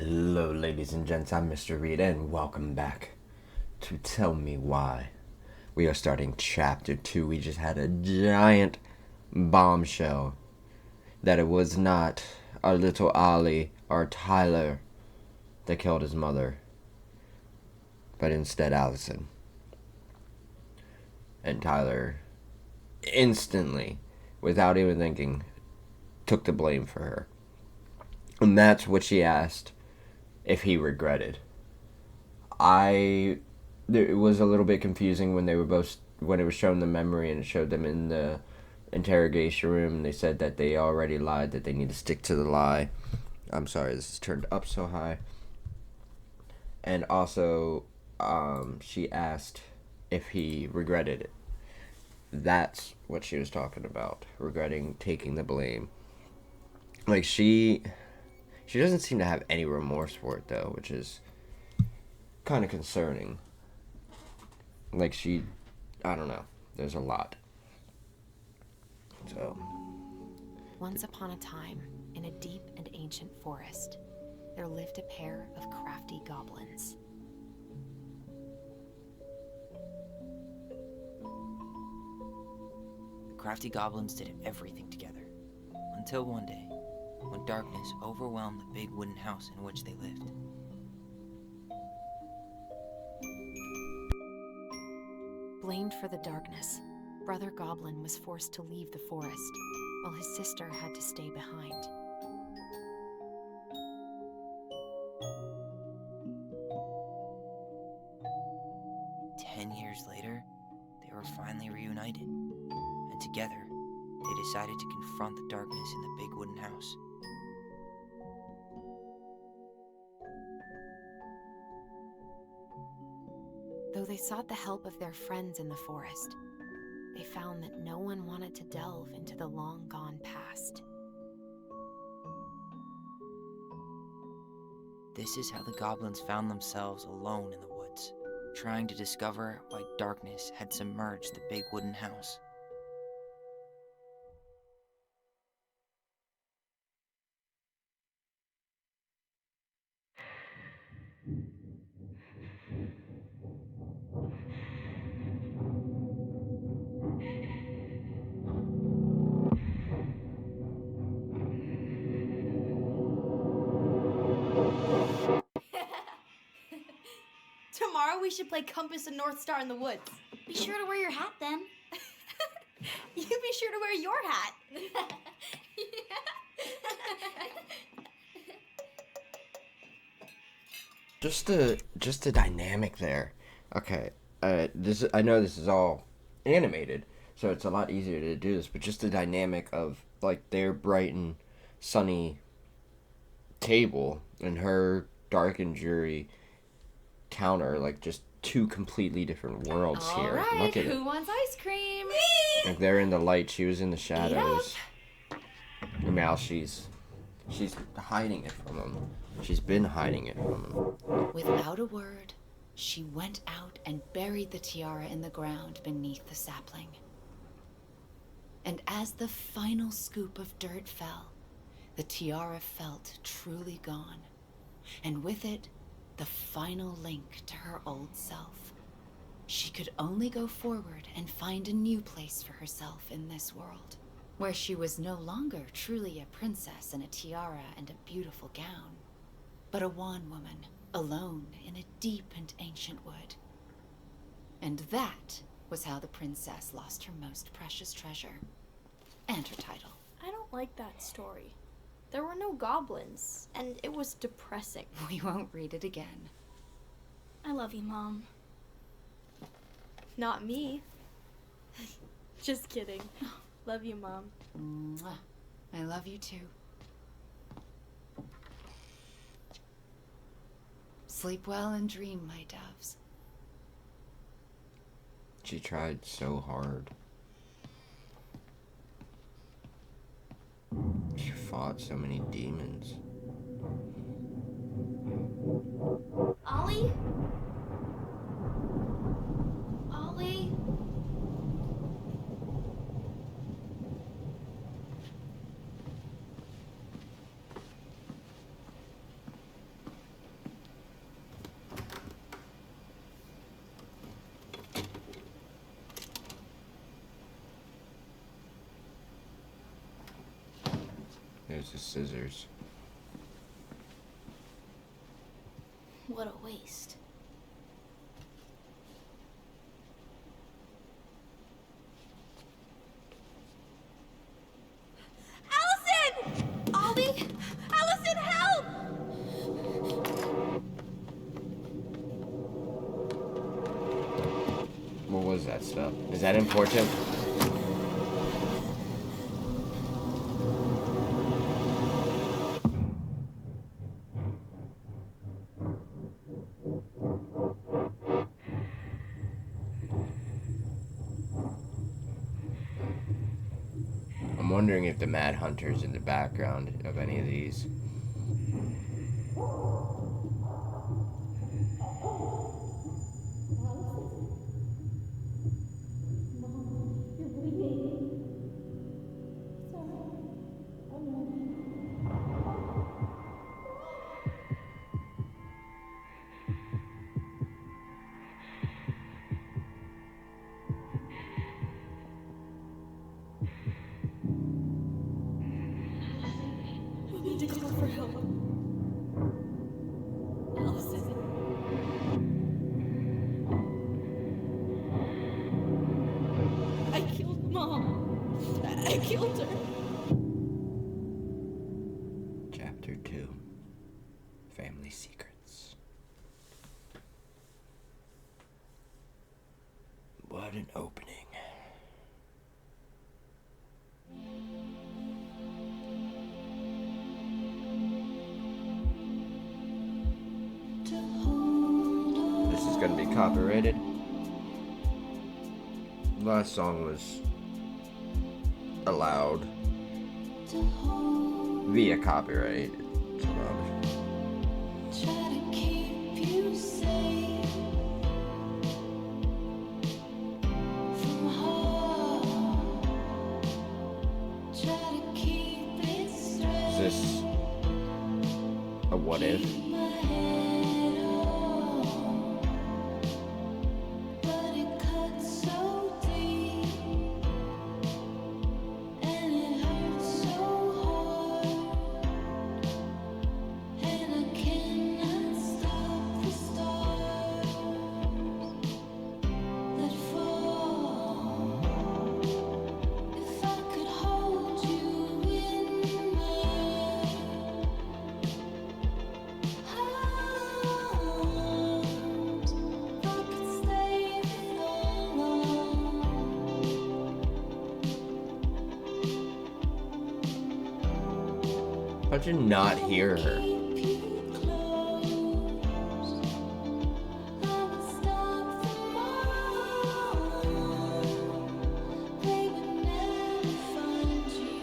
Hello, ladies and gents, I'm Mr. Reed, and welcome back to Tell Me Why. We are starting Chapter 2. We just had a giant bombshell that it was not our little Ollie or Tyler that killed his mother, but instead Allison. And Tyler instantly, without even thinking, took the blame for her. And that's what she asked if he regretted. It was a little bit confusing when when it was shown the memory and it showed them in the interrogation room, and they said that they already lied, that they need to stick to the lie. I'm sorry, this is turned up so high. And also, she asked if he regretted it. That's what she was talking about, regretting taking the blame. Like, she doesn't seem to have any remorse for it, though, which is kind of concerning. Like, I don't know. There's a lot. So. Once upon a time, in a deep and ancient forest, there lived a pair of crafty goblins. The crafty goblins did everything together, until one day, when darkness overwhelmed the big wooden house in which they lived. Blamed for the darkness, Brother Goblin was forced to leave the forest, while his sister had to stay behind. Years later, they were finally reunited, and together, they decided to confront the darkness in the big wooden house. Though they sought the help of their friends in the forest, they found that no one wanted to delve into the long-gone past. This is how the goblins found themselves alone in the woods, trying to discover why darkness had submerged the big wooden house. Tomorrow we should play Compass and North Star in the woods. Be sure to wear your hat then. You be sure to wear your hat. Just the dynamic there. Okay, I know this is all animated, so it's a lot easier to do this. But just the dynamic of like their bright and sunny table and her dark and dreary counter, like just two completely different worlds here. Alright, Look at who it. wants ice cream? Me! Like they're in the light, she was in the shadows. And now she's hiding it from him. She's been hiding it from him. Without a word, she went out and buried the tiara in the ground beneath the sapling. And as the final scoop of dirt fell, the tiara felt truly gone, and with it, the final link to her old self. She could only go forward and find a new place for herself in this world, where she was no longer truly a princess in a tiara and a beautiful gown, but a wan woman, alone in a deep and ancient wood. And that was how the princess lost her most precious treasure, and her title. I don't like that story. There were no goblins, and it was depressing. We won't read it again. I love you, Mom. Not me. Just kidding. Love you, Mom. Mwah. I love you too. Sleep well and dream, my doves. She tried so hard. She fought so many demons. Ollie? Ollie? use the scissors. What a waste. Allison! Ollie! Allison, help! What was that stuff? Is that important? I'm wondering if the Mad Hunter's in the background of any of these. We need to call for help. Allison. I killed Mom. I killed her. Chapter 2. Family Secrets. What an opening. This is going to be copyrighted. Last song was allowed via copyright. It's allowed. Try to keep you safe from harm. Try to keep it straight. Is this a what if? Keep my head on, but it cuts so deep, and it hurts so hard, and I cannot stop the stars that fall. If I could hold you in my arms, I could stay it all on. How'd you not hear her? Keep you close. I would stop them all. They would never find you.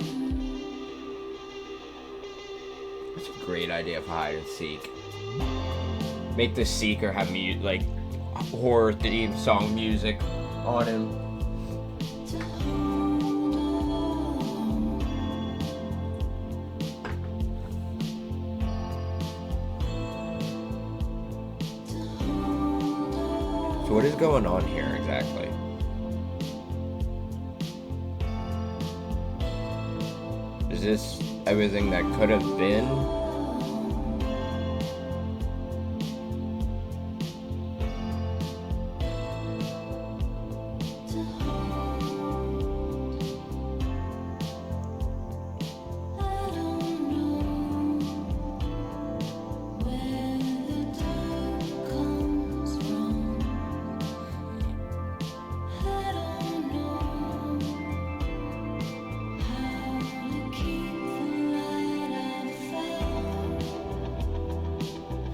That's a great idea for hide and seek. Make the seeker have like horror theme song music on him. To hold on. To hold on. So what is going on here exactly? Is this everything that could have been? To hold. I don't know where the dark comes from. I don't know how to keep the light I found.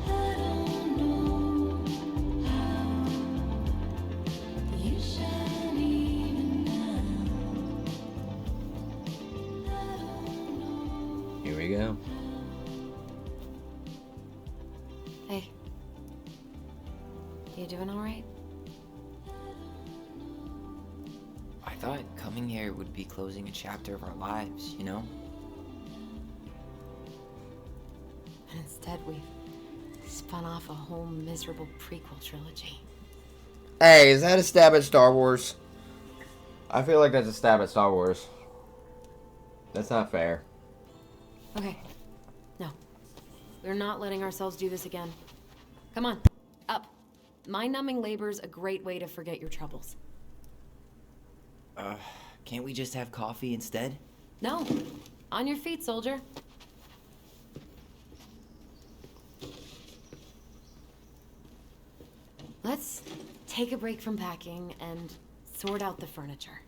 I don't know how you shine even now. I don't know. Here we go. Hey. You doing alright? I thought coming here would be closing a chapter of our lives, you know? And instead, we've spun off a whole miserable prequel trilogy. Hey, is that a stab at Star Wars? I feel like that's a stab at Star Wars. That's not fair. Okay. No. We're not letting ourselves do this again. Come on. Up. Mind-numbing labor's a great way to forget your troubles. Can't we just have coffee instead? No. On your feet, soldier. Let's take a break from packing and sort out the furniture.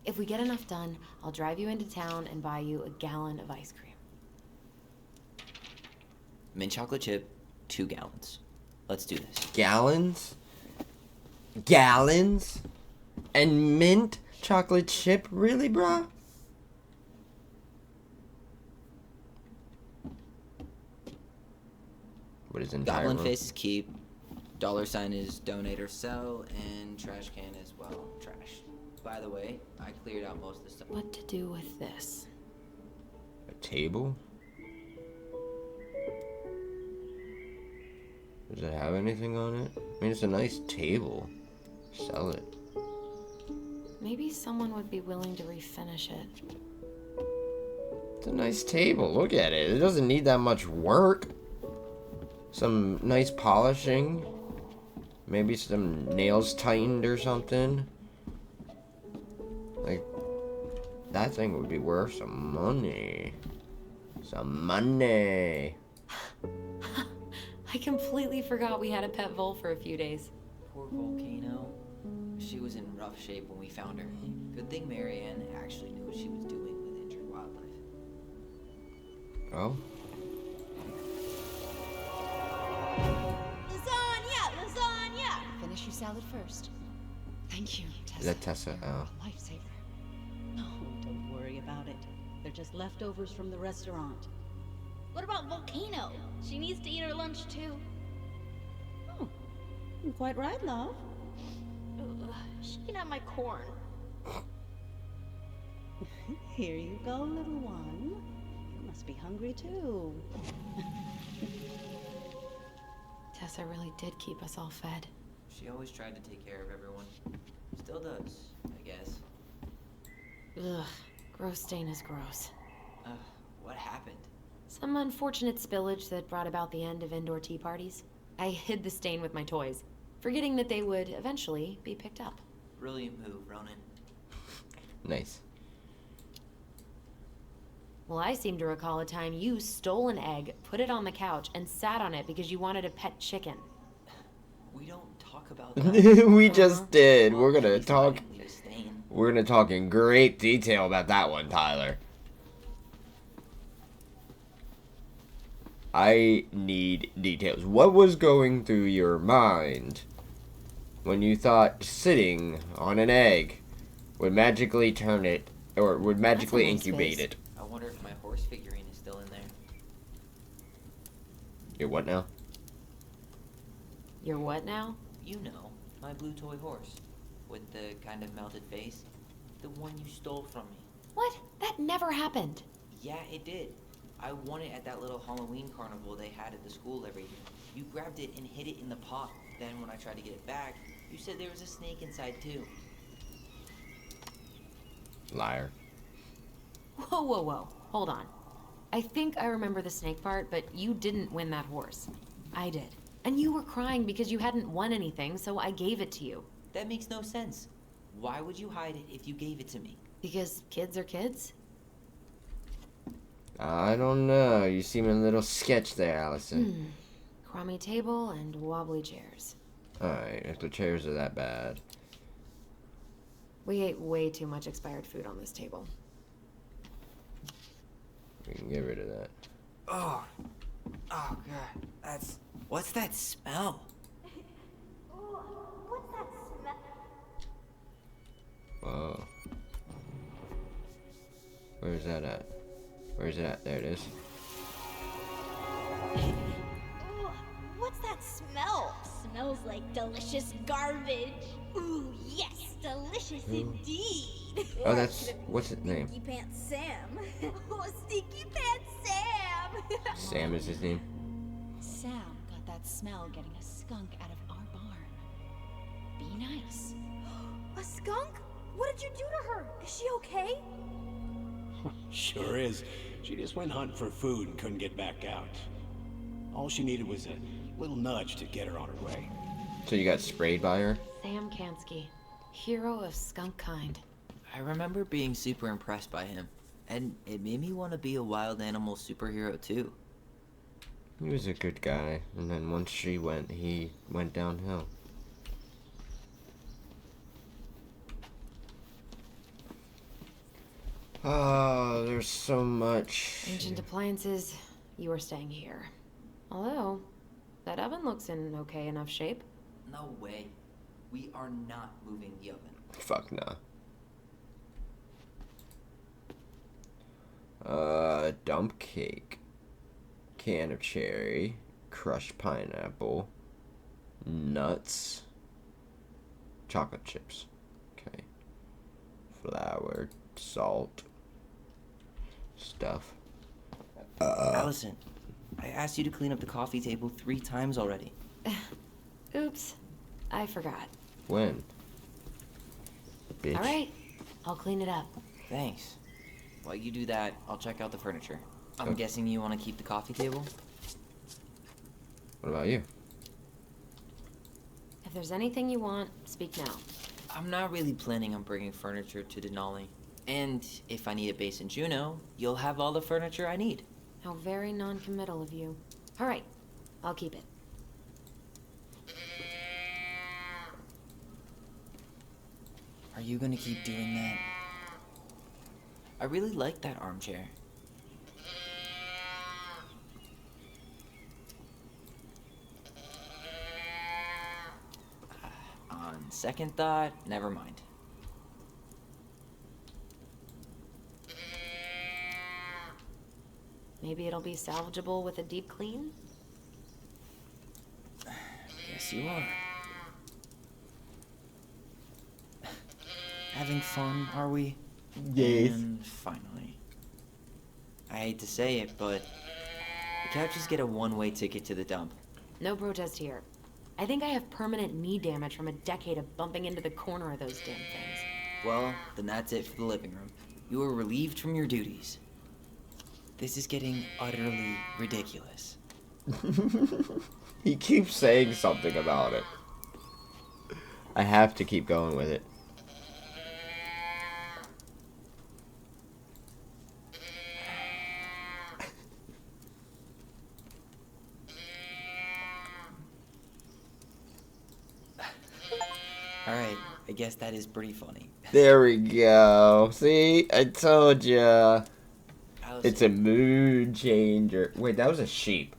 If we get enough done, I'll drive you into town and buy you a gallon of ice cream. Mint chocolate chip, 2 gallons. Let's do this. Gallons? Gallons? And mint chocolate chip? Really, bruh? What is entire Goblin room? face is keep. $sign is donate or sell, and trash can is, well, trash. By the way, I cleared out most of the stuff. What to do with this? A table? Does it have anything on it? I mean, it's a nice table. Sell it. Maybe someone would be willing to refinish it. It's a nice table. Look at it. It doesn't need that much work. Some nice polishing. Maybe some nails tightened or something. Like, that thing would be worth some money. Some money. I completely forgot we had a pet vole for a few days. Poor Volcano. She was in rough shape when we found her. Good thing Marianne actually knew what she was doing with injured wildlife. Oh? Lasagna! Lasagna! Finish your salad first. Thank you, Tessa. Is that Tessa? You're Oh. a lifesaver. No, don't worry about it. They're just leftovers from the restaurant. What about Volcano? She needs to eat her lunch too. Oh, you're quite right, love. Ugh, she can have my corn. Here you go, little one. You must be hungry too. Tessa really did keep us all fed. She always tried to take care of everyone. Still does, I guess. Ugh, gross stain is gross. What happened? Some unfortunate spillage that brought about the end of indoor tea parties. I hid the stain with my toys, forgetting that they would eventually be picked up. Brilliant move, Ronan. Nice. Well, I seem to recall a time you stole an egg, put it on the couch, and sat on it because you wanted a pet chicken. We don't talk about that. We just did. Well, We're gonna at least I talk. didn't leave a stain. We're gonna talk in great detail about that one, Tyler. I need details. What was going through your mind when you thought sitting on an egg would magically turn it, or would magically nice incubate face. it? I wonder if my horse figurine is still in there. Your what now? You're what now? You know, my blue toy horse. With the kind of melted face. The one you stole from me. What? That never happened. Yeah, it did. I won it at that little Halloween carnival they had at the school every year. You grabbed it and hid it in the pot. Then when I tried to get it back, you said there was a snake inside too. Liar. Whoa, whoa, whoa. Hold on. I think I remember the snake part, but you didn't win that horse. I did. And you were crying because you hadn't won anything, so I gave it to you. That makes no sense. Why would you hide it if you gave it to me? Because kids are kids? I don't know. You seem a little sketch there, Allison. Crummy table and wobbly chairs. Alright, if the chairs are that bad. We ate way too much expired food on this table. We can get rid of that. Oh God, what's that smell? Ooh, what's that smell? Whoa. Where's that at? Where's it at? There it is. Ooh, what's that smell? Smells like delicious garbage. Ooh, yes, delicious indeed. Oh, that's... What's his name? Stinky Pants Sam. Oh, Stinky Pants Sam. Sam is his name? Sam got that smell getting a skunk out of our barn. Be nice. A skunk? What did you do to her? Is she okay? Sure is. She just went hunting for food and couldn't get back out. All she needed was a little nudge to get her on her way. So you got sprayed by her? Sam Kansky, hero of skunk kind. I remember being super impressed by him, and it made me want to be a wild animal superhero too. He was a good guy, and then once she went, he went downhill. Oh, there's so much. Ancient appliances, you are staying here. Although, that oven looks in okay enough shape. No way. We are not moving the oven. Fuck nah. Dump cake. Can of cherry. Crushed pineapple. Nuts. Chocolate chips. Okay. Flour. Salt. Stuff. Allison, I asked you to clean up the coffee table 3 times already. Oops, I forgot. When? Bitch. All right, I'll clean it up. Thanks. While you do that, I'll check out the furniture. I'm Okay. guessing you want to keep the coffee table? What about you? If there's anything you want, speak now. I'm not really planning on bringing furniture to Denali. And if I need a base in Juneau, you'll have all the furniture I need. How very non-committal of you. All right, I'll keep it. Are you gonna keep doing that? I really like that armchair. On second thought, never mind. Maybe it'll be salvageable with a deep clean? Yes, you are. Having fun, are we? Yes. And finally. I hate to say it, but the couches get a one-way ticket to the dump. No protest here. I think I have permanent knee damage from a decade of bumping into the corner of those damn things. Well, then that's it for the living room. You are relieved from your duties. This is getting utterly ridiculous. He keeps saying something about it. I have to keep going with it. Alright, I guess that is pretty funny. There we go. See? I told ya. Allison, It's a mood changer. Wait, that was a sheep.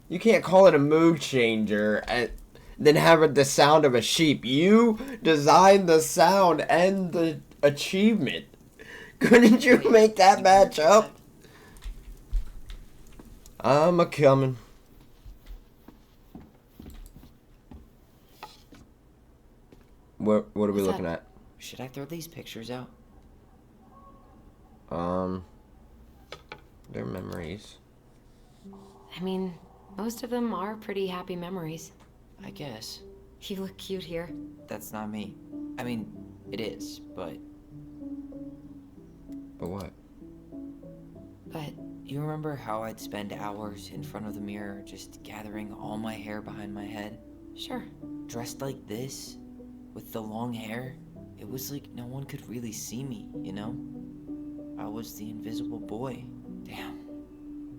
You can't call it a mood changer and then have it the sound of a sheep. You designed the sound and the achievement. Couldn't you make that match up? I'm a coming. What are we What's looking that? at? should I throw these pictures out? They're memories. I mean, most of them are pretty happy memories. I guess. You look cute here. That's not me. I mean, it is, but But what? But you remember how I'd spend hours in front of the mirror just gathering all my hair behind my head? sure. Dressed like this, with the long hair? It was like no one could really see me, you know? I was the invisible boy. Damn.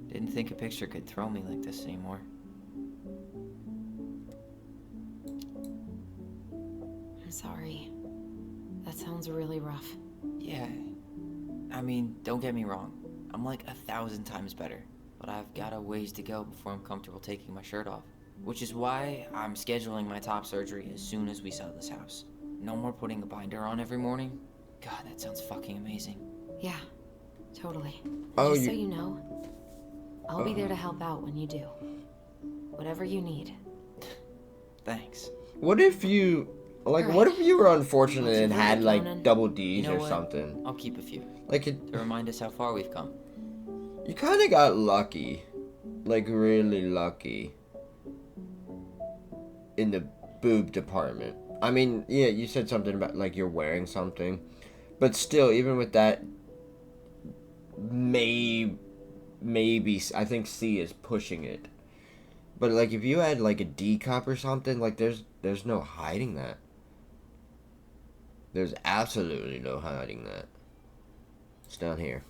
Didn't think a picture could throw me like this anymore. I'm sorry. That sounds really rough. Yeah. I mean, don't get me wrong. I'm like 1,000 times better. But I've got a ways to go before I'm comfortable taking my shirt off. Which is why I'm scheduling my top surgery as soon as we sell this house. No more putting a binder on every morning. God, that sounds fucking amazing. Yeah, totally. Oh, Just so you- you know, I'll be there to help out when you do. Whatever you need. Thanks. What if you, like, what if you were unfortunate and had, like, Conan. double D's You know or what? something? I'll keep a few Like, it, to remind us how far we've come. you kind of got lucky. Like, really lucky. In the boob department. I mean, yeah, you said something about, like, you're wearing something. But still, even with that, maybe I think C is pushing it. But like if you had like a D cup or something, like there's no hiding that. There's absolutely no hiding that. It's down here.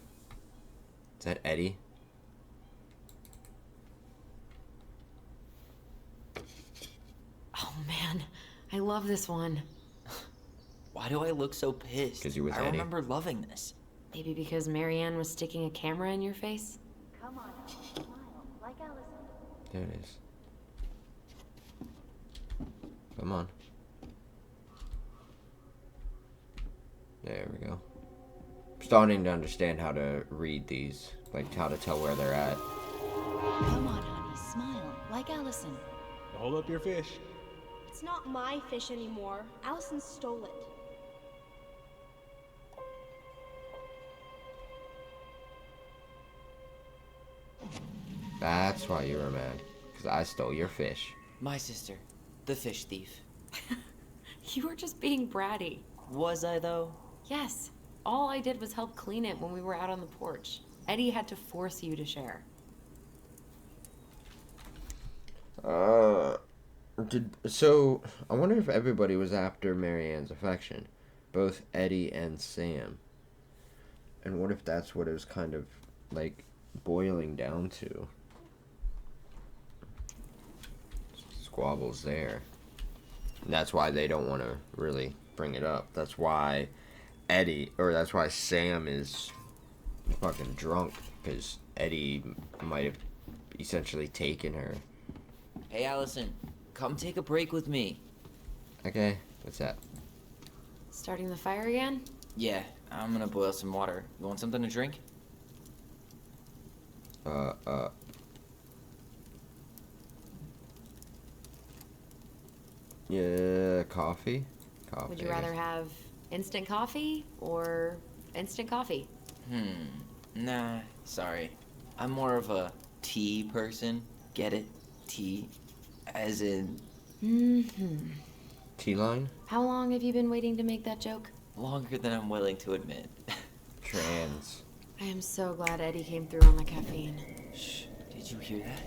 Is that Eddie? Oh man, I love this one. Why do I look so pissed? 'Cause you're with I Eddie. remember loving this. Maybe because Marianne was sticking a camera in your face? Come on, smile, like Allison. There it is. Come on. There we go. I'm starting to understand how to read these, like how to tell where they're at. Come on, honey, smile, like Allison. Hold up your fish. It's not my fish anymore. Allison stole it. That's why you were mad. Because I stole your fish. My sister, the fish thief. You were just being bratty. Was I, though? Yes. All I did was help clean it when we were out on the porch. Eddie had to force you to share. So, I wonder if everybody was after Marianne's affection. Both Eddie and Sam. And what if that's what it was kind of, like, boiling down to? Squabble's there. And that's why they don't want to really bring it up. That's why that's why Sam is fucking drunk. Because Eddie might have essentially taken her. Hey, Allison, come take a break with me. Okay, what's that? Starting the fire again? Yeah, I'm gonna boil some water. You want something to drink? Yeah, coffee? Coffee. Would you rather have instant coffee or instant coffee? Nah, sorry. I'm more of a tea person. Get it? Tea. As in, Tea line? How long have you been waiting to make that joke? longer than I'm willing to admit. Trans. I am so glad Eddie came through on the caffeine. Shh, did you hear that?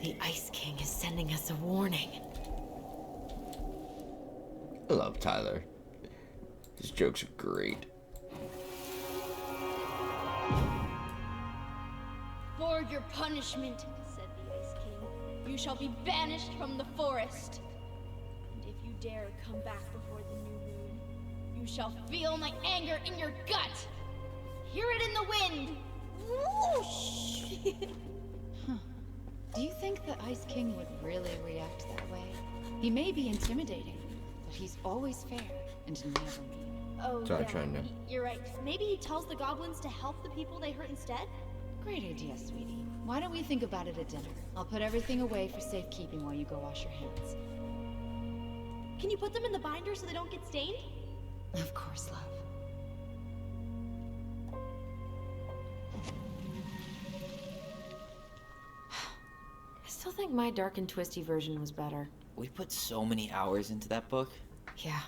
The Ice King is sending us a warning. I love Tyler. His jokes are great. For your punishment, said the Ice King, you shall be banished from the forest. And if you dare come back before the new moon, you shall feel my anger in your gut. Hear it in the wind. Whoosh! Do you think the Ice King would really react that way? He may be intimidating, but he's always fair and never mean. Oh, Sorry, yeah, trying to- you're right. Maybe he tells the goblins to help the people they hurt instead? Great idea, sweetie. Why don't we think about it at dinner? I'll put everything away for safekeeping while you go wash your hands. Can you put them in the binder so they don't get stained? Of course, love. I still think my dark and twisty version was better. We put so many hours into that book. Yeah.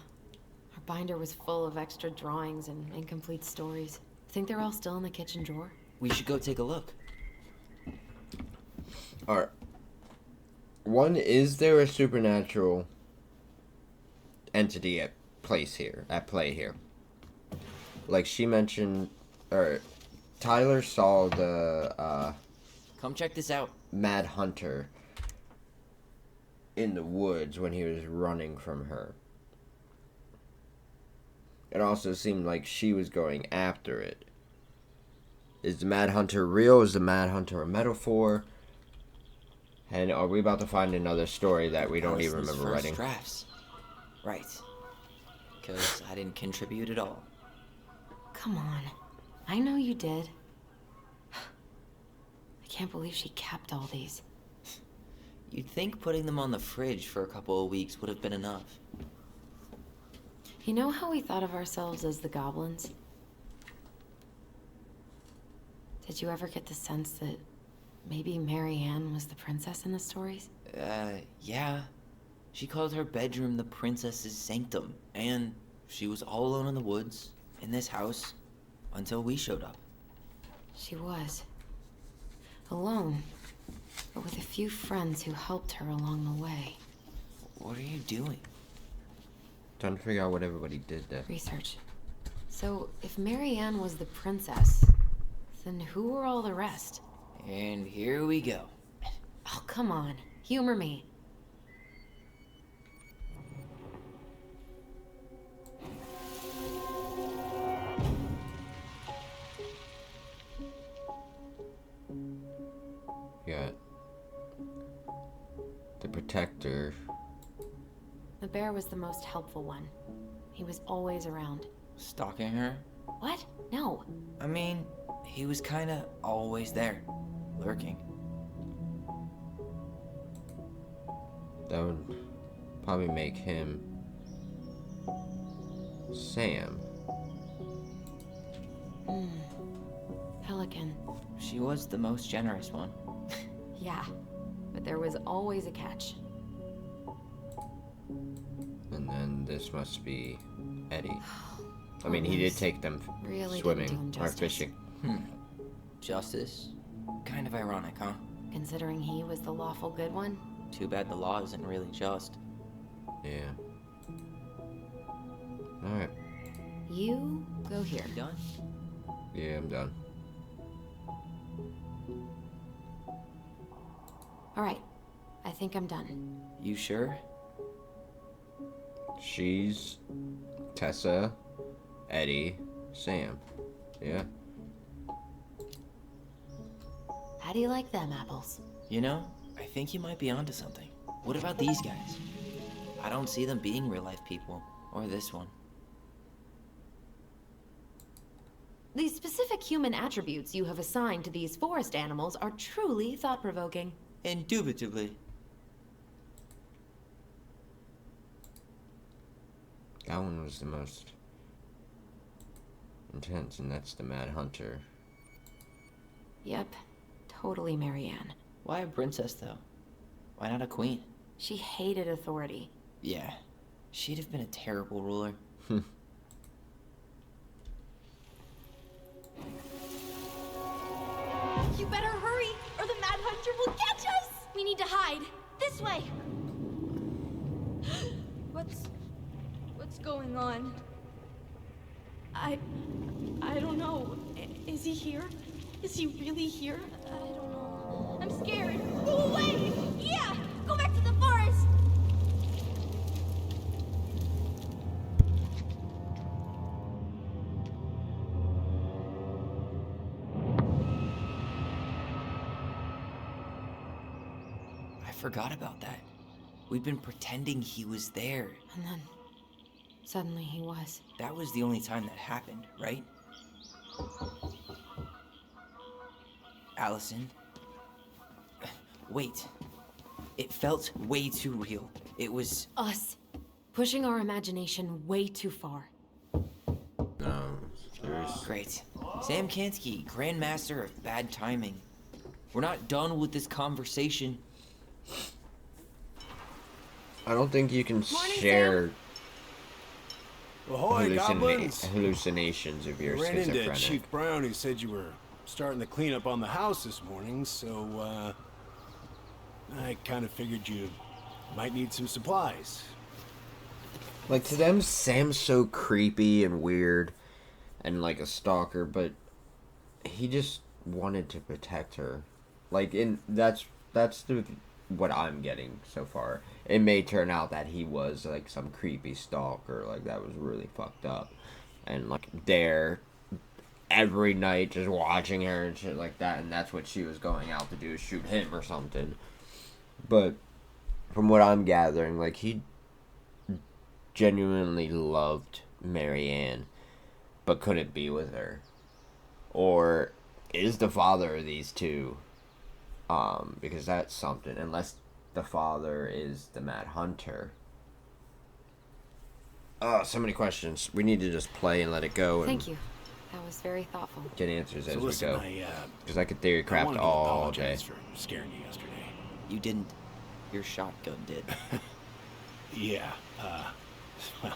Our binder was full of extra drawings and incomplete stories. Think they're all still in the kitchen drawer? We should go take a look. Alright. One, is there a supernatural entity at play here? Like she mentioned, or Tyler saw the Come check this out. Mad Hunter in the woods when he was running from her. It also seemed like she was going after it. Is the Mad Hunter real? Is the Mad Hunter a metaphor? And are we about to find another story that we don't even Allison's remember first writing? drafts. Right. Because I didn't contribute at all. Come on. I know you did. I can't believe she kept all these. You'd think putting them on the fridge for a couple of weeks would have been enough. You know how we thought of ourselves as the goblins? Did you ever get the sense that maybe Marianne was the princess in the stories? Yeah. She called her bedroom the princess's sanctum, and she was all alone in the woods, in this house, until we showed up. She was. Alone. But with a few friends who helped her along the way. What are you doing? Trying to figure out what everybody did there. Research. So, if Marianne was the princess, then who were all the rest? And here we go. Oh, come on. Humor me. Got the Protector. The bear was the most helpful one. He was always around. Stalking her? What? No. I mean, he was kinda always there. Lurking. That would probably make him Sam. Pelican. She was the most generous one. Yeah. But there was always a catch. And then this must be Eddie. I mean, he did take them Really didn't do him swimming or justice. fishing. Justice? Kind of ironic, huh? Considering he was the lawful good one. Too bad the law isn't really just. Yeah. Alright. You go here. You done? Yeah, I'm done. Alright. I think I'm done. You sure? She's Tessa, Eddie, Sam. Yeah. How do you like them apples? You know, I think you might be onto something. What about these guys? I don't see them being real-life people. Or this one. The specific human attributes you have assigned to these forest animals are truly thought-provoking. Indubitably. That one was the most intense, and that's the Mad Hunter. Yep. Totally Marianne. Why a princess, though? Why not a queen? She hated authority. Yeah. She'd have been a terrible ruler. You better hurry, or the Mad Hunter will catch us! We need to hide. This way! What's going on? I don't know. Is he here? Is he really here? I don't know. I'm scared. Go away! Yeah! Go back to the forest! I forgot about that. We'd been pretending he was there. And then, suddenly he was. That was the only time that happened, right? Allison? Wait. It felt way too real. It was... Us. Pushing our imagination way too far. No, seriously. Great. Sam Kansky, Grandmaster of Bad Timing. We're not done with this conversation. I don't think you can share Ahoy, goblins! hallucinations if you're Ran into schizophrenic. Chief Brown, who said you were starting the cleanup on the house this morning, so, I kind of figured you might need some supplies. Like, to them, Sam's so creepy and weird and like a stalker, but he just wanted to protect her. Like, that's what I'm getting so far. It may turn out that he was like some creepy stalker, like that was really fucked up, and like there every night just watching her and shit like that, and that's what she was going out to do, shoot him or something. But from what I'm gathering, like, he genuinely loved Marianne but couldn't be with her, or is the father of these two, because that's something, unless the father is the Mad Hunter. So many questions. We need to just play and let it go. And Thank you. That was very thoughtful. get answers as So listen, we go. I Because I could theory I craft wanted to all day. apologize for scaring you yesterday. You didn't. Your shotgun did. Yeah, well,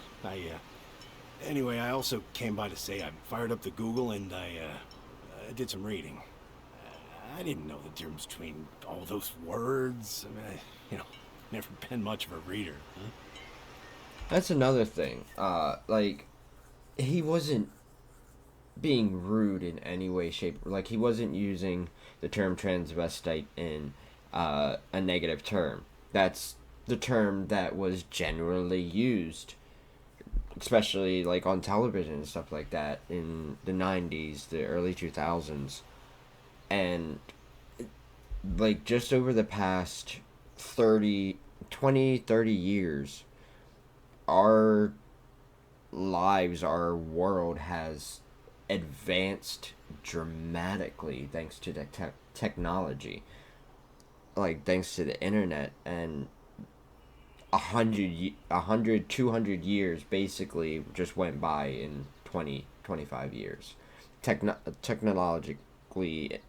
anyway, I also came by to say I fired up the Google and I I did some reading. I didn't know the difference between all those words. I mean, never been much of a reader. Huh? That's another thing. Like, he wasn't being rude in any way, shape, like he wasn't using the term transvestite in a negative term. That's the term that was generally used, especially like on television and stuff like that in the 90s, the early 2000s. And like just over the past 30 years, our lives, our world has advanced dramatically thanks to the technology, like thanks to the internet. And 200 years basically just went by in 25 years technologically,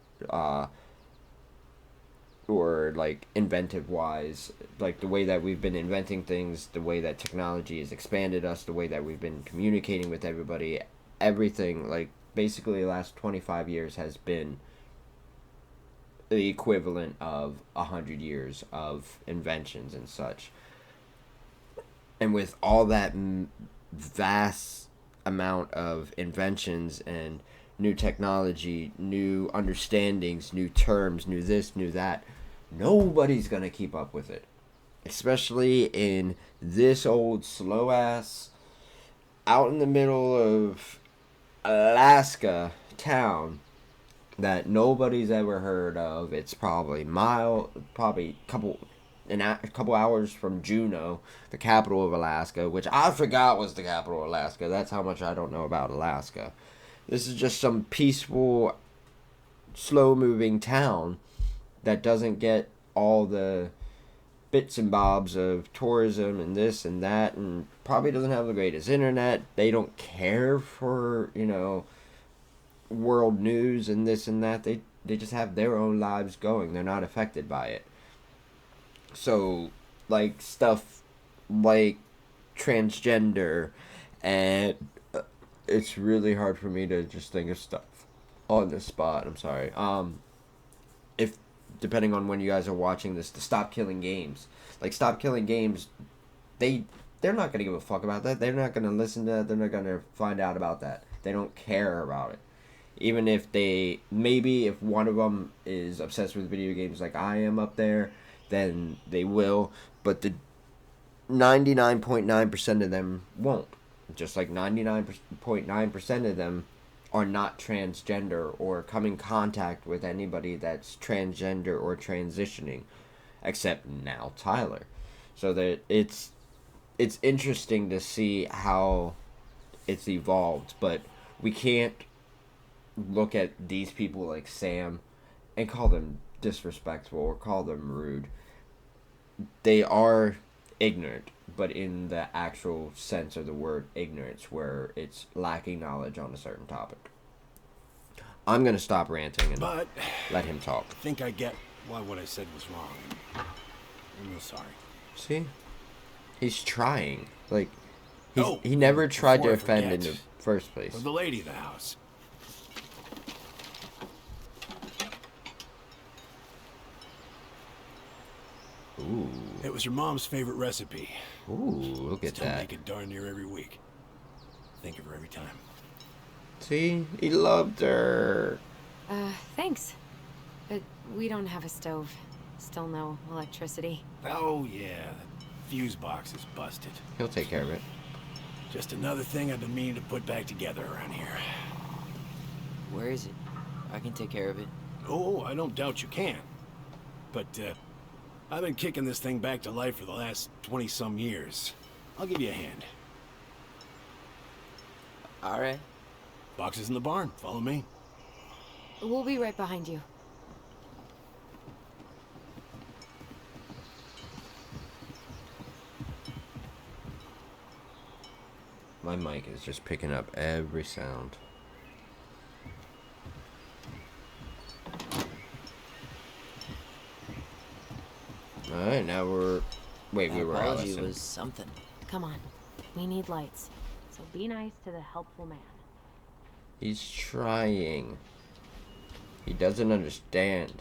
or like inventive wise, like the way that we've been inventing things, the way that technology has expanded us, the way that we've been communicating with everybody, everything, like basically the last 25 years has been the equivalent of 100 years of inventions and such. And with all that vast amount of inventions and new technology, new understandings, new terms, new this, new that, nobody's gonna keep up with it. Especially in this old slow ass, out in the middle of Alaska town that nobody's ever heard of. It's probably a couple hours from Juneau, the capital of Alaska, which I forgot was the capital of Alaska. That's how much I don't know about Alaska. This is just some peaceful, slow-moving town that doesn't get all the bits and bobs of tourism and this and that, and probably doesn't have the greatest internet. They don't care for, world news and this and that. They just have their own lives going. They're not affected by it. So, like, stuff like transgender, and it's really hard for me to just think of stuff on the spot. I'm sorry. If, depending on when you guys are watching this, the Stop Killing Games. Like, Stop Killing Games, they're not going to give a fuck about that. They're not going to listen to that. They're not going to find out about that. They don't care about it. Even if maybe if one of them is obsessed with video games like I am up there, then they will. But the 99.9% of them won't. Just like 99.9% of them are not transgender or come in contact with anybody that's transgender or transitioning, except now Tyler. So that it's interesting to see how it's evolved, but we can't look at these people like Sam and call them disrespectful or call them rude. They are ignorant, but in the actual sense of the word ignorance, where it's lacking knowledge on a certain topic. I'm going to stop ranting and let him talk. I think I get why what I said was wrong. I'm real sorry. See? He's trying. Like, he never tried to offend in the first place. The lady of the house. Ooh. It was your mom's favorite recipe. Ooh, look at Still that. make it darn near every week. Think of her every time. See? He loved her. Thanks. But we don't have a stove. Still no electricity. Oh, yeah. The fuse box is busted. He'll take care of it. Just another thing I've been meaning to put back together around here. Where is it? I can take care of it. Oh, I don't doubt you can. But, I've been kicking this thing back to life for the last 20-some years. I'll give you a hand. All right. Box is in the barn. Follow me. We'll be right behind you. My mic is just picking up every sound. Alright, now we're... Wait, we were Apology Allison. was something. Come on. We need lights. So be nice to the helpful man. He's trying. He doesn't understand.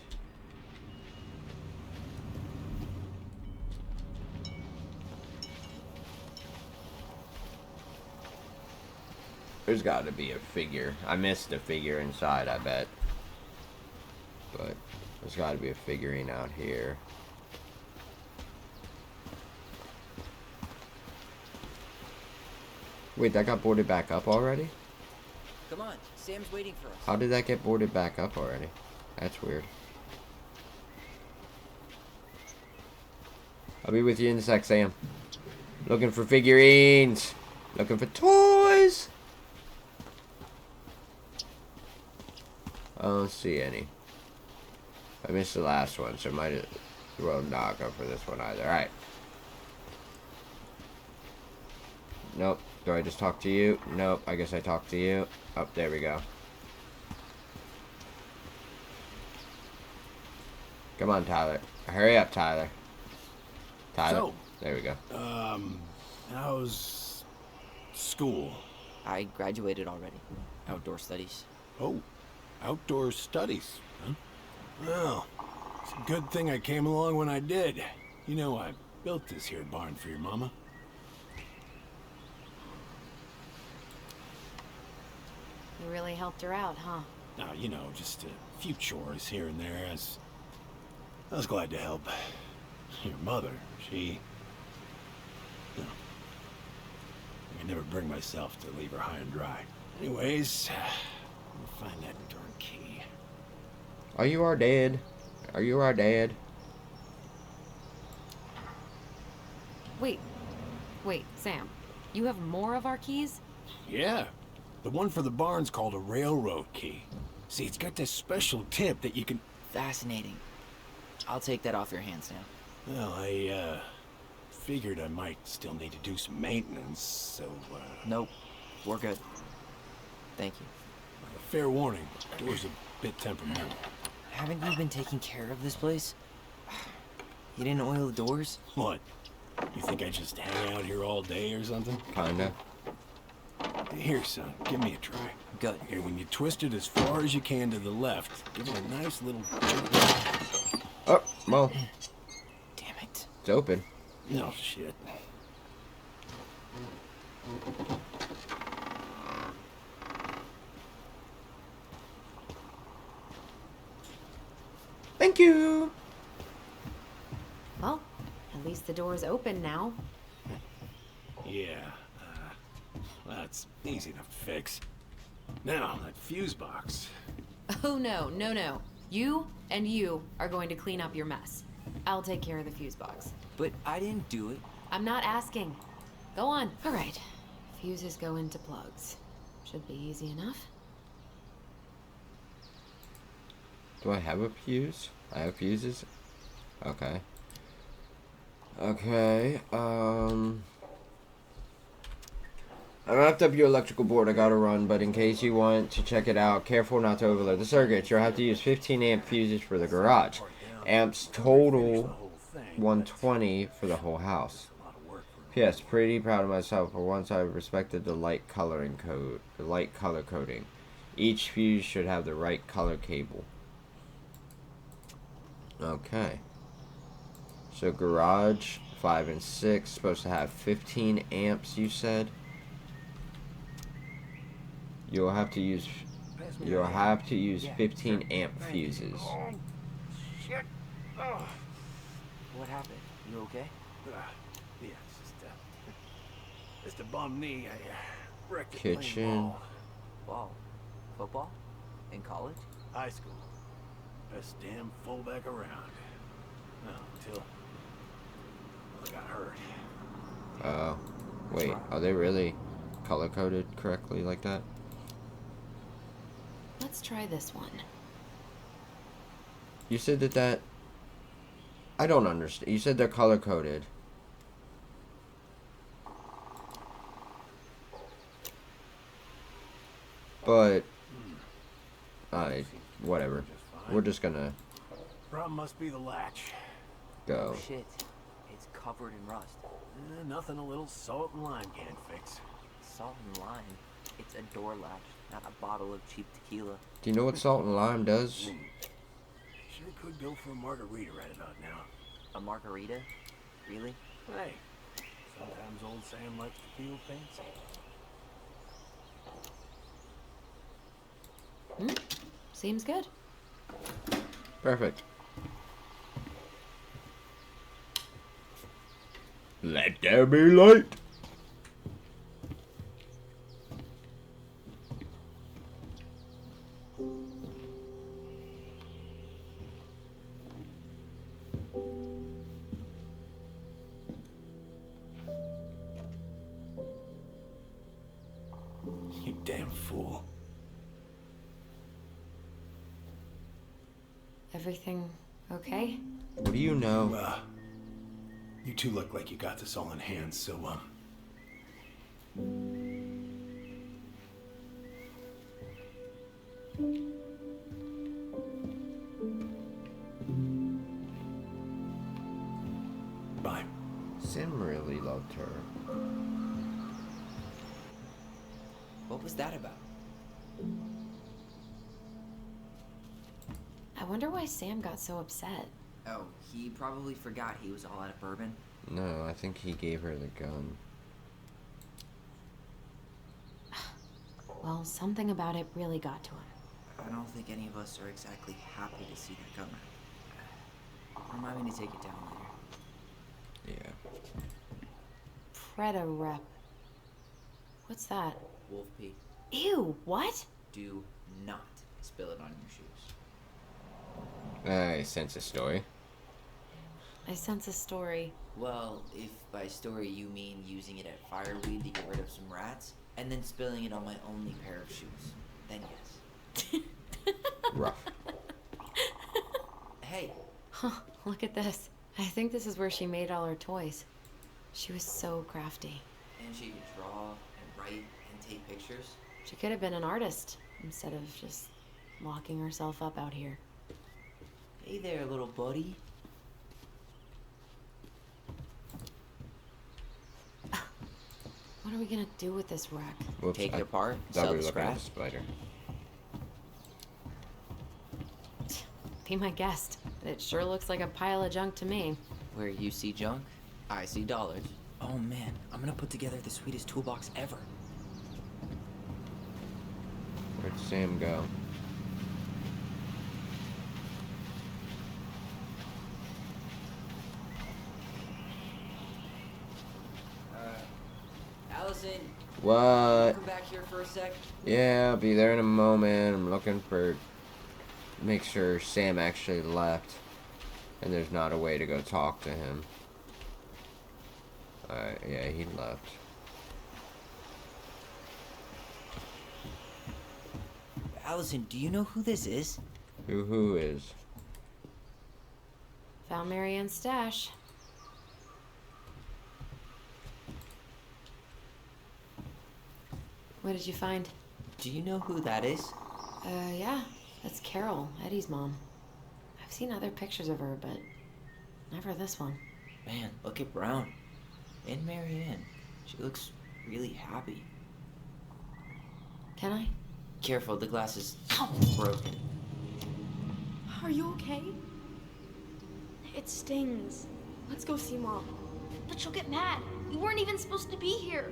There's got to be a figure. I missed a figure inside, I bet. But there's got to be a figurine out here. Wait, that got boarded back up already? Come on, Sam's waiting for us. How did that get boarded back up already? That's weird. I'll be with you in a sec, Sam. Looking for figurines. Looking for toys. I don't see any. I missed the last one, so might as well not go for this one either. Alright. Nope. Do I just talk to you? Nope. I guess I talk to you. Oh, there we go. Come on, Tyler. Hurry up, Tyler. Tyler. So, there we go. How's school? I graduated already. Outdoor studies. Oh, outdoor studies, huh? Well, it's a good thing I came along when I did. You know, I built this here barn for your mama. You really helped her out, huh? Now, you know, just a few chores here and there. I was glad to help. Your mother, she... No. I could never bring myself to leave her high and dry. Anyways, we'll find that darn key. Are you our dad? Are you our dad? Wait, Sam. You have more of our keys? Yeah. The one for the barn's called a railroad key. See, it's got this special tip that you can... Fascinating. I'll take that off your hands now. Well, I, figured I might still need to do some maintenance, so, Nope. We're good. Thank you. fair warning, door's a bit temperamental. Haven't you been taking care of this place? You didn't oil the doors? What? You think I just hang out here all day or something? Kinda. Here, son, give me a try. Good. Here, when you twist it as far as you can to the left, give it a nice little jerk. Oh, well, Damn it. it's open. No shit. Thank you. Well, at least the door's open now. Yeah, that's easy to fix. Now, that fuse box. Oh no, no. You and you are going to clean up your mess. I'll take care of the fuse box. But I didn't do it. I'm not asking. Go on. All right. Fuses go into plugs. Should be easy enough. Do I have a fuse? I have fuses? Okay. Okay, I wrapped up your electrical board. I gotta run, but in case you want to check it out, careful not to overload the circuits. You'll have to use 15 amp fuses for the garage. Amps total 120 for the whole house. P.S. Pretty proud of myself for once I respected the light color coding. Each fuse should have the right color cable. Okay. So garage 5 and 6 supposed to have 15 amps. You said. You'll have to use 15 amp fuses. Shit. Oh. What happened? You okay? Yeah, it's just a bum knee. I wrecked it playing Kitchen. ball. Ball. Football? In college? High school. Best damn fullback around. Well, until I got hurt. Oh, wait. Are they really color coded correctly like that? Let's try this one. You said that. I don't understand. You said they're color coded. But whatever. We're just gonna Problem must be the latch. go. Shit. It's covered in rust. Nothing a little salt and lime can't fix. Salt and lime. It's a door latch. not a bottle of cheap tequila. Do you know what salt and lime does? Sure could go for a margarita right about now. A margarita? Really? Hey, sometimes old Sam likes to feel fancy. Seems good. Perfect. Let there be light. You damn fool. Everything okay? What do you know? You two look like you got this all in hand, so, bye. Sam really loved her. What was that about? I wonder why Sam got so upset. Oh, he probably forgot he was all out of bourbon. No, I think he gave her the gun. Well, something about it really got to him. I don't think any of us are exactly happy to see that gun. Remind me to take it down later. Yeah. Preda Rep. What's that? Wolf pee. Ew, what? Do not spill it on your shoes. I sense a story. I sense a story. Well, if by story you mean using it at fireweed to get rid of some rats, and then spilling it on my only pair of shoes, then yes. Rough. Hey. Huh, look at this. I think this is where she made all her toys. She was so crafty. And she could draw and write and take pictures. She could have been an artist instead of just locking herself up out here. Hey there, little buddy. What are we gonna do with this wreck? Whoops, Take it apart, thought sell we were the looking at scrap. the spider. Be my guest. It sure looks like a pile of junk to me. Where you see junk, I see dollars. Oh man, I'm gonna put together the sweetest toolbox ever. Where'd Sam go? Allison, What? come back here for a sec. Yeah, I'll be there in a moment. I'm looking for... Make sure Sam actually left. And there's not a way to go talk to him. Alright, yeah, he left. Allison, do you know who this is? Who is? Found Marianne's stash. What did you find? Do you know who that is? Yeah. That's Carol, Eddie's mom. I've seen other pictures of her, but never this one. Man, look at Brown. And Marianne. She looks really happy. Can I? Careful, the glass is broken. Are you okay? It stings. Let's go see Mom. But she'll get mad. We weren't even supposed to be here.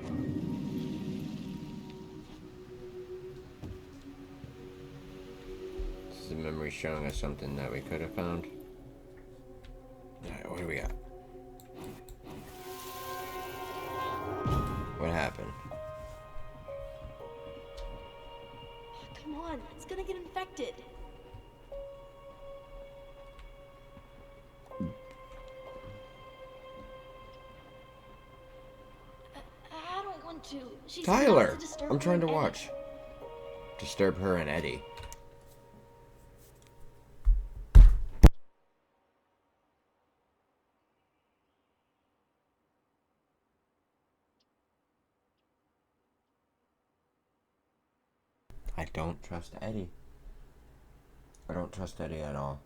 This is the memory showing us something that we could have found. Alright, what do we got? What happened? Come on, it's gonna get infected. I don't want to. She said not Tyler! to disturb I'm her trying to and Eddie. watch. Disturb her and Eddie. I don't trust Eddie. I don't trust Eddie at all.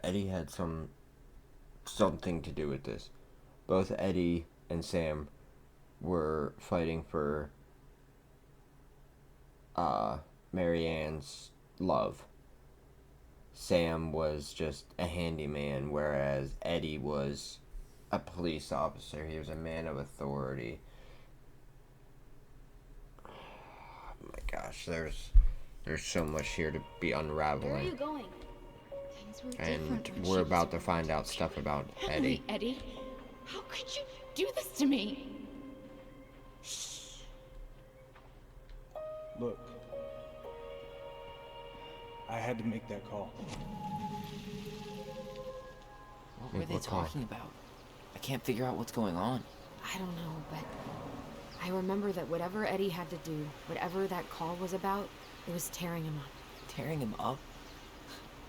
Eddie had something to do with this. Both Eddie and Sam were fighting for Marianne's love. Sam was just a handyman, whereas Eddie was a police officer. He was a man of authority. Oh my gosh, there's so much here to be Where are you unraveling. going? Things were And different when she we're was about to around. find out stuff about Eddie. Eddie, how could you do this to me? Look, I had to make that call. What were they What call? talking about? I can't figure out what's going on. I don't know, but I remember that whatever Eddie had to do, whatever that call was about, it was tearing him up. Tearing him up?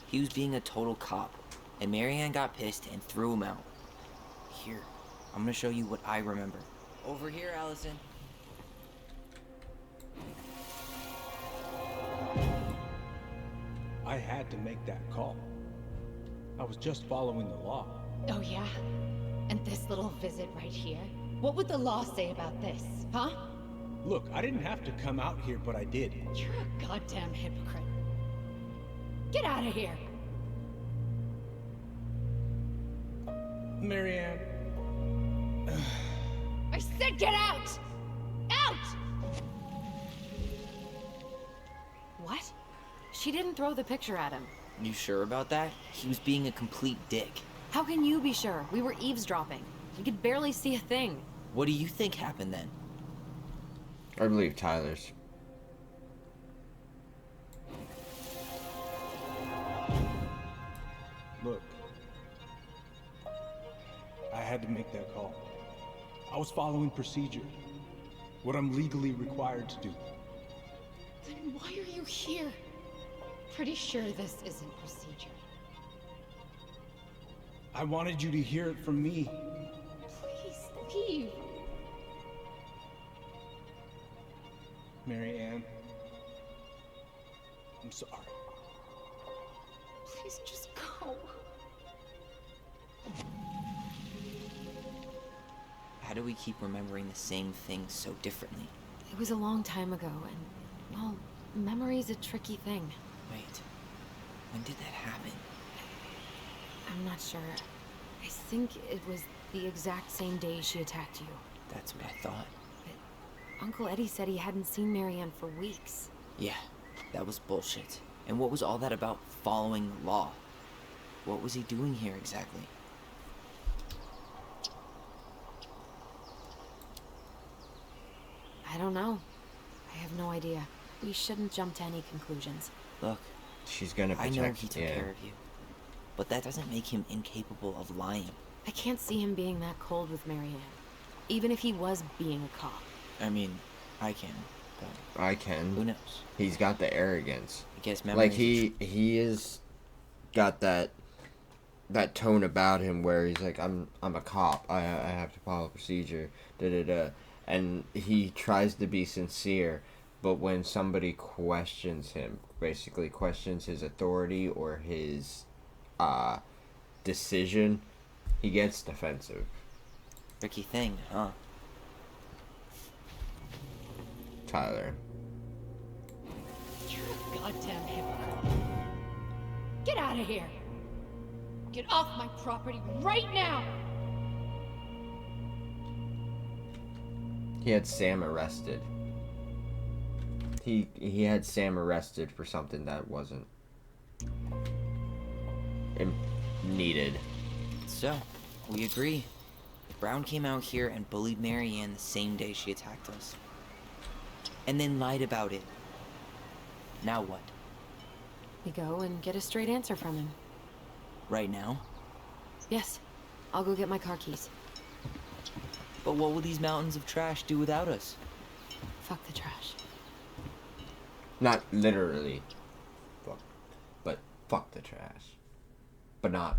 He was being a total cop, and Marianne got pissed and threw him out. Here, I'm gonna show you what I remember. Over here, Allison. I had to make that call. I was just following the law. Oh, yeah? And this little visit right here? What would the law say about this, huh? Look, I didn't have to come out here, but I did. You're a goddamn hypocrite. Get out of here! Marianne, I said get out! Out! What? She didn't throw the picture at him. You sure about that? He was being a complete dick. How can you be sure? We were eavesdropping. You could barely see a thing. What do you think happened then? I believe Tyler's. look. I had to make that call. I was following procedure. What I'm legally required to do. Then why are you here? Pretty sure this isn't procedure. I wanted you to hear it from me. Please leave. Marianne, I'm sorry. Please just go. How do we keep remembering the same things so differently? It was a long time ago, and, well, memory's a tricky thing. Wait, when did that happen? I'm not sure. I think it was the exact same day she attacked you. That's what I thought. But Uncle Eddie said he hadn't seen Marianne for weeks. Yeah, that was bullshit. And what was all that about following law? What was he doing here exactly? I don't know. I have no idea. We shouldn't jump to any conclusions. Look, She's gonna I protect. know he took yeah. care of you. But that doesn't make him incapable of lying. I can't see him being that cold with Marianne. Even if he was being a cop. I mean, I can, but I who can. knows? He's got the arrogance. I guess Like memories he is got that tone about him where he's like, I'm a cop. I have to follow procedure. Da da da. And he tries to be sincere, but when somebody questions him, basically questions his authority or his decision, he gets defensive. Tricky thing, huh? Tyler. You're a goddamn hypocrite. Get out of here! Get off my property right now! He had Sam arrested. He had Sam arrested for something that wasn't needed. So, we agree. Brown came out here and bullied Marianne the same day she attacked us. And then lied about it. Now what? We go and get a straight answer from him. Right now? Yes. I'll go get my car keys. But what will these mountains of trash do without us? Fuck the trash. Not literally. But fuck the trash. But not